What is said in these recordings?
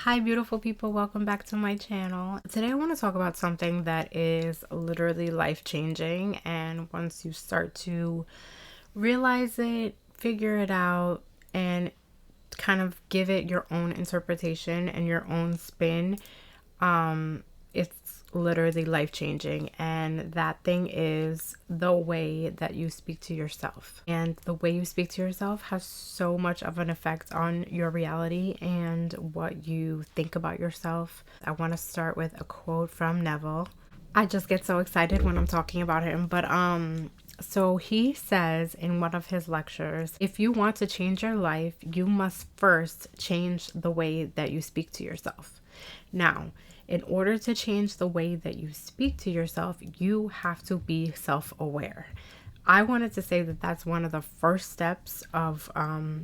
Hi beautiful people, welcome back to my channel. Today I want to talk about something that is literally life-changing, and once you start to realize it, figure it out, and kind of give it your own interpretation and your own spin, it's literally life-changing. And that thing is the way that you speak to yourself. And the way you speak to yourself has so much of an effect on your reality and what you think about yourself. I want to start with a quote from Neville. I just get so excited when I'm talking about him, but so he says in one of his lectures, if you want to change your life, you must first change the way that you speak to yourself. Now, in order to change the way that you speak to yourself, you have to be self-aware. I wanted to say that that's one of the first steps of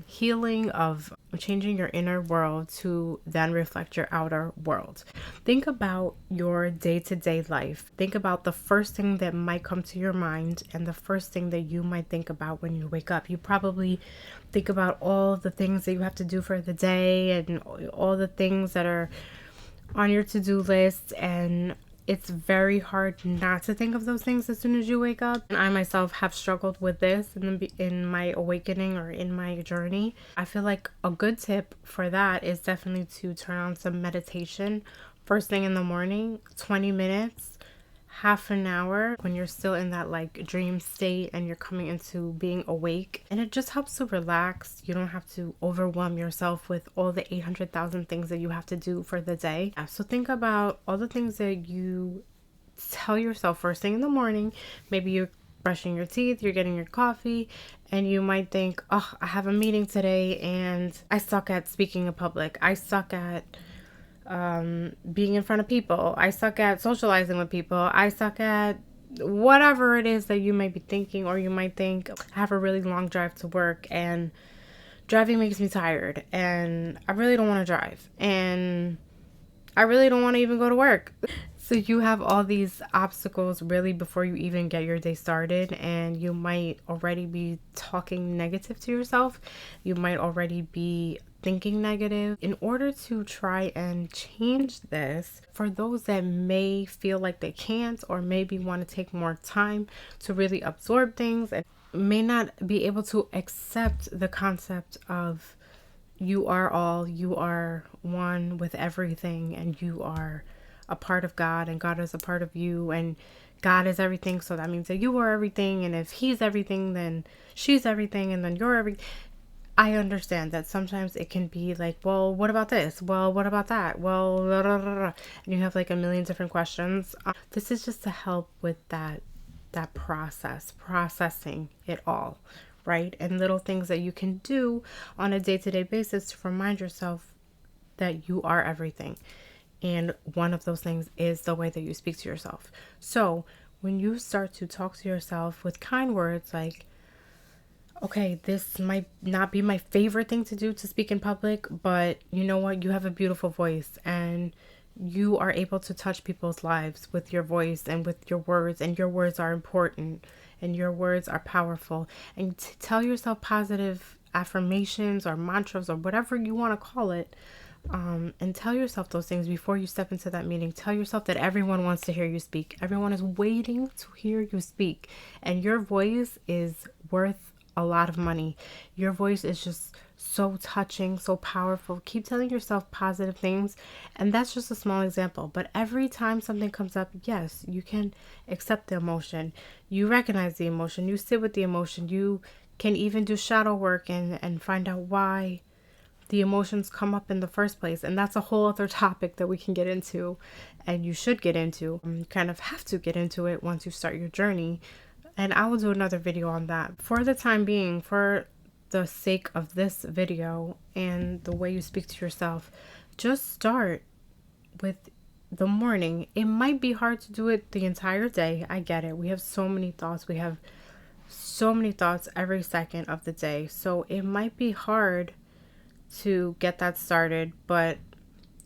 healing, of changing your inner world to then reflect your outer world. Think about your day-to-day life. Think about the first thing that might come to your mind and the first thing that you might think about when you wake up. You probably think about all the things that you have to do for the day and all the things that are on your to-do list, and it's very hard not to think of those things as soon as you wake up. And I myself have struggled with this in my awakening or in my journey. I feel like a good tip for that is definitely to turn on some meditation first thing in the morning, 20 minutes, half an hour, when you're still in that like dream state and you're coming into being awake. And it just helps to relax. You don't have to overwhelm yourself with all the 800,000 things that you have to do for the day. So think about all the things that you tell yourself first thing in the morning. Maybe you're brushing your teeth, you're getting your coffee, and you might think, oh, I have a meeting today and I suck at speaking in public. I suck at being in front of people. I suck at socializing with people. I suck at whatever it is that you might be thinking, or you might think, I have a really long drive to work and driving makes me tired and I really don't want to drive and I really don't want to even go to work. So you have all these obstacles really before you even get your day started, and you might already be talking negative to yourself. You might already be thinking negative. In order to try and change this, for those that may feel like they can't, or maybe want to take more time to really absorb things and may not be able to accept the concept of you are all, you are one with everything, and you are a part of God, and God is a part of you, and God is everything, so that means that you are everything, and if he's everything, then she's everything, and then you're everything. I understand that sometimes it can be like, well, what about this? Well, what about that? Well, blah, blah, blah, blah. And you have like a million different questions. This is just to help with that processing it all, right? And little things that you can do on a day-to-day basis to remind yourself that you are everything. And one of those things is the way that you speak to yourself. So when you start to talk to yourself with kind words like, okay, this might not be my favorite thing to do, to speak in public, but you know what? You have a beautiful voice and you are able to touch people's lives with your voice and with your words, and your words are important and your words are powerful. And tell yourself positive affirmations or mantras or whatever you want to call it. And tell yourself those things before you step into that meeting. Tell yourself that everyone wants to hear you speak. Everyone is waiting to hear you speak. And your voice is worth a lot of money. Your voice is just so touching, so powerful. Keep telling yourself positive things. And that's just a small example. But every time something comes up, yes, you can accept the emotion. You recognize the emotion. You sit with the emotion. You can even do shadow work and find out why the emotions come up in the first place. And that's a whole other topic that we can get into, and you should get into. You kind of have to get into it once you start your journey. And I will do another video on that. For the time being, for the sake of this video and the way you speak to yourself, just start with the morning. It might be hard to do it the entire day. I get it. We have so many thoughts. We have so many thoughts every second of the day. So it might be hard to get that started, but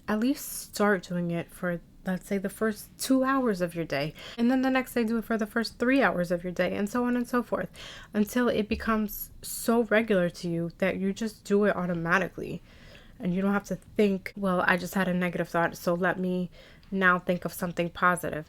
at least start doing it for, let's say, the first 2 hours of your day, and then the next day do it for the first 3 hours of your day, and so on and so forth, until it becomes so regular to you that you just do it automatically. And you don't have to think, well, I just had a negative thought, so let me now think of something positive.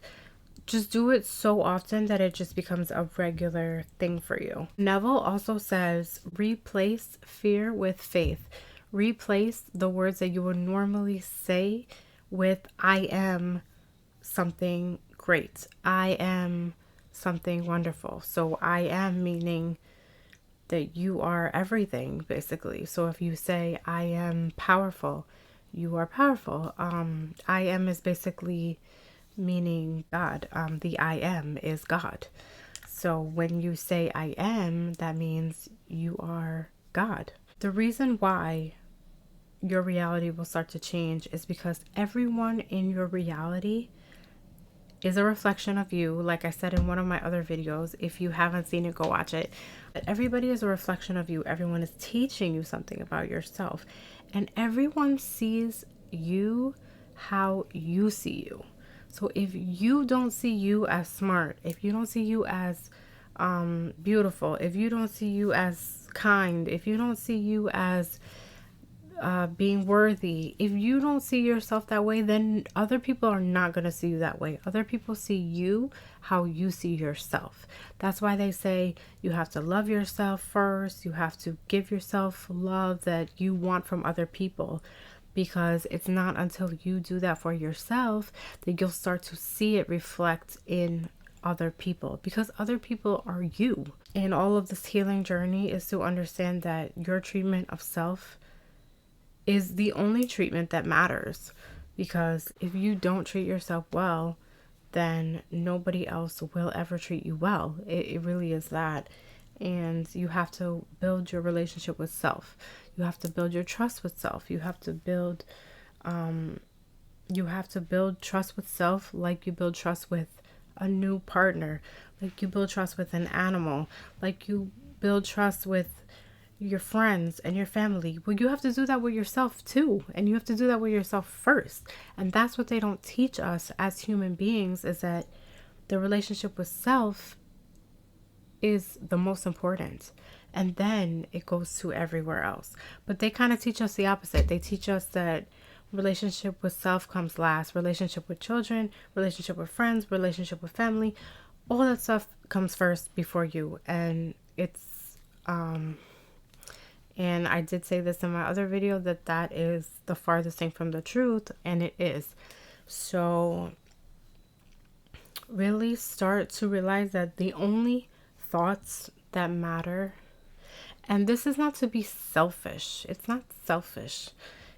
Just do it so often that it just becomes a regular thing for you. Neville also says, replace fear with faith. Replace the words that you would normally say with I am something great. I am something wonderful. So I am meaning that you are everything, basically. So if you say I am powerful, you are powerful. I am is basically meaning God. The I am is God. So when you say I am, that means you are God. The reason why your reality will start to change is because everyone in your reality is a reflection of you. Like I said in one of my other videos, if you haven't seen it, go watch it. But everybody is a reflection of you. Everyone is teaching you something about yourself. And everyone sees you how you see you. So if you don't see you as smart, if you don't see you as beautiful, if you don't see you as kind, if you don't see you as being worthy, if you don't see yourself that way, then other people are not going to see you that way. Other people see you how you see yourself. That's why they say you have to love yourself first. You have to give yourself love that you want from other people, because it's not until you do that for yourself that you'll start to see it reflect in other people, because other people are you. And all of this healing journey is to understand that your treatment of self is the only treatment that matters, because if you don't treat yourself well, then nobody else will ever treat you well. It really is that. And you have to build your relationship with self. You have to build your trust with self. You have to build trust with self like you build trust with a new partner, like you build trust with an animal, like you build trust with your friends and your family. Well, you have to do that with yourself too. And you have to do that with yourself first. And that's what they don't teach us as human beings, is that the relationship with self is the most important. And then it goes to everywhere else. But they kind of teach us the opposite. They teach us that relationship with self comes last. Relationship with children, relationship with friends, relationship with family, all that stuff comes first before you. And and I did say this in my other video, that is the farthest thing from the truth, and it is. So really start to realize that the only thoughts that matter, and this is not to be selfish. It's not selfish.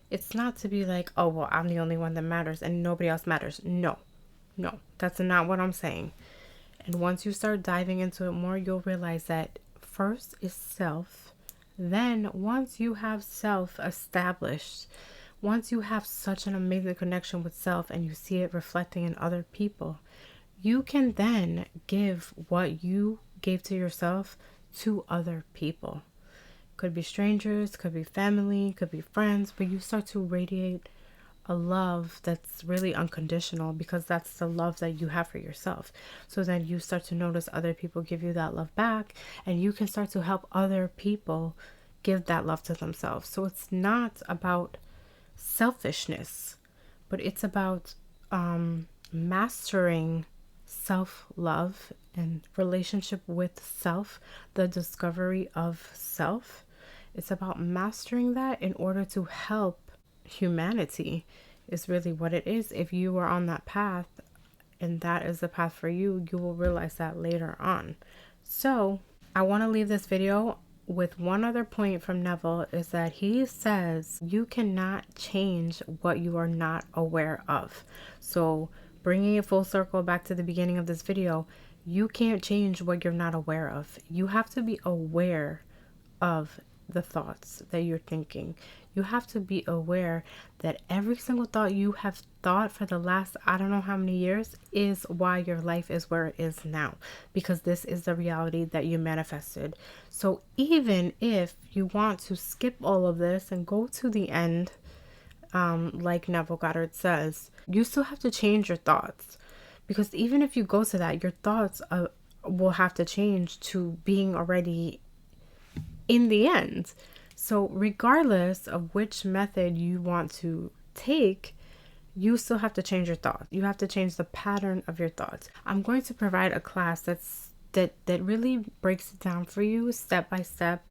It's not to be like, oh, well, I'm the only one that matters and nobody else matters. No, that's not what I'm saying. And once you start diving into it more, you'll realize that first is self. Then once you have self established, once you have such an amazing connection with self and you see it reflecting in other people, you can then give what you gave to yourself to other people. Could be strangers, could be family, could be friends, but you start to radiate a love that's really unconditional, because that's the love that you have for yourself. So then you start to notice other people give you that love back, and you can start to help other people give that love to themselves. So it's not about selfishness, but it's about mastering self-love and relationship with self, the discovery of self. It's about mastering that in order to help humanity, is really what it is. If you are on that path and that is the path for you, you will realize that later on. So I want to leave this video with one other point from Neville, is that he says you cannot change what you are not aware of. So bringing it full circle back to the beginning of this video, you can't change what you're not aware of. You have to be aware of the thoughts that you're thinking. You have to be aware that every single thought you have thought for the last, I don't know how many years, is why your life is where it is now, because this is the reality that you manifested. So even if you want to skip all of this and go to the end, like Neville Goddard says, you still have to change your thoughts, because even if you go to that, your thoughts will have to change to being already in the end. So regardless of which method you want to take, you still have to change your thoughts. You have to change the pattern of your thoughts. I'm going to provide a class that really breaks it down for you step by step,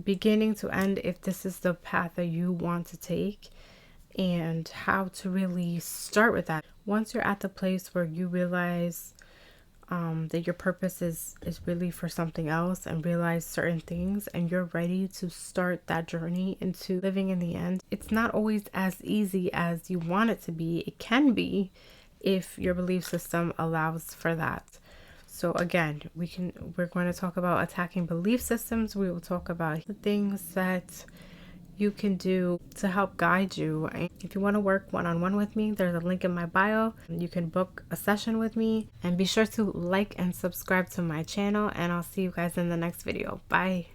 beginning to end, if this is the path that you want to take, and how to really start with that. Once you're at the place where you realize that your purpose is really for something else, and realize certain things, and you're ready to start that journey into living in the end, it's not always as easy as you want it to be. It can be if your belief system allows for that. So again, we're going to talk about attacking belief systems. We will talk about the things that you can do to help guide you. And if you want to work one-on-one with me, there's a link in my bio. You can book a session with me, and be sure to like and subscribe to my channel, and I'll see you guys in the next video. Bye.